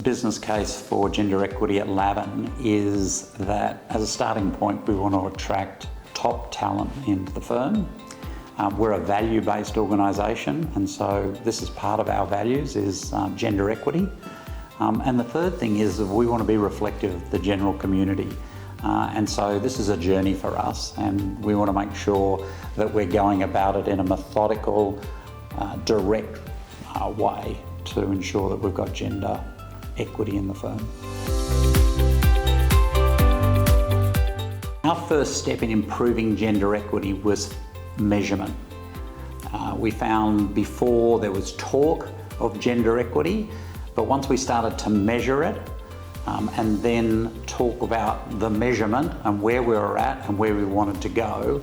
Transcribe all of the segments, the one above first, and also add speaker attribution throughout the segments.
Speaker 1: business case for gender equity at Lavan is that as a starting point, we want to attract top talent into the firm. We're a value-based organisation, and so this is part of our values is gender equity. And the third thing is that we want to be reflective of the general community. And so this is a journey for us, and we want to make sure that we're going about it in a methodical, direct way to ensure that we've got gender equity in the firm. Our first step in improving gender equity was measurement. We found before there was talk of gender equity, but once we started to measure it and then talk about the measurement and where we were at and where we wanted to go,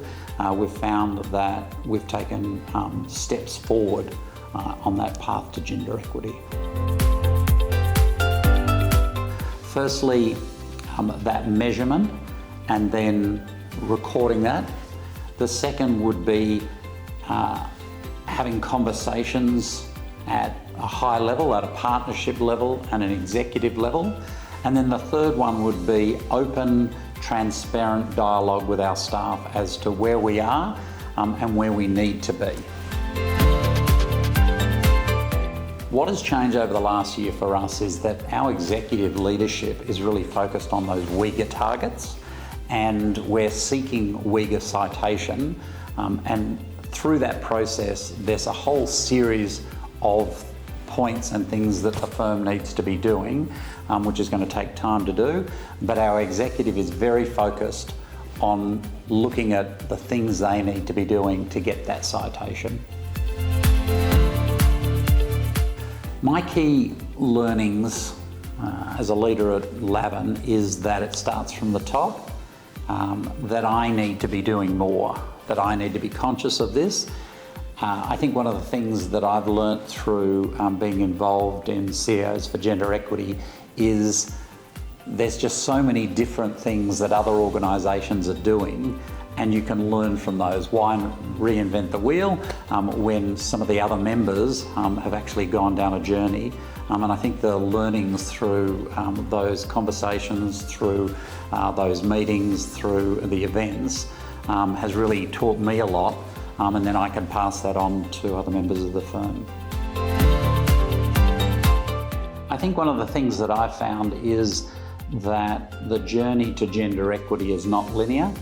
Speaker 1: we've found that we've taken steps forward on that path to gender equity. Firstly, that measurement and then recording that. The second would be having conversations at a high level, at a partnership level and an executive level. And then the third one would be open, transparent dialogue with our staff as to where we are and where we need to be. What has changed over the last year for us is that our executive leadership is really focused on those WEGA targets, and we're seeking WEGA citation, and through that process there's a whole series of points and things that the firm needs to be doing, which is going to take time to do, but our executive is very focused on looking at the things they need to be doing to get that citation. My key learnings as a leader at Lavan is that it starts from the top, that I need to be doing more, that I need to be conscious of this. I think one of the things that I've learnt through being involved in CEOs for Gender Equity is there's just so many different things that other organisations are doing, and you can learn from those. Why reinvent the wheel when some of the other members have actually gone down a journey? And I think the learnings through those conversations, through those meetings, through the events has really taught me a lot, and then I can pass that on to other members of the firm. I think one of the things that I've found is that the journey to gender equity is not linear,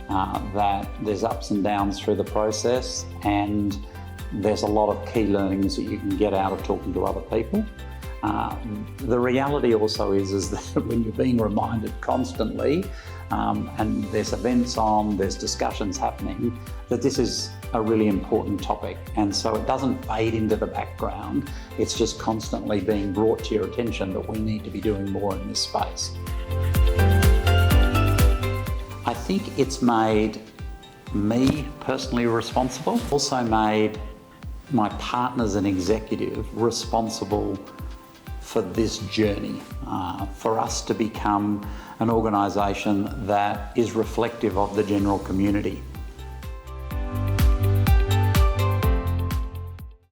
Speaker 1: that there's ups and downs through the process, and there's a lot of key learnings that you can get out of talking to other people. The reality also is that when you're being reminded constantly, and there's events on, there's discussions happening, that this is a really important topic. And so it doesn't fade into the background, it's just constantly being brought to your attention that we need to be doing more in this space. I think it's made me personally responsible, also made my partners and executive responsible for this journey, for us to become an organisation that is reflective of the general community.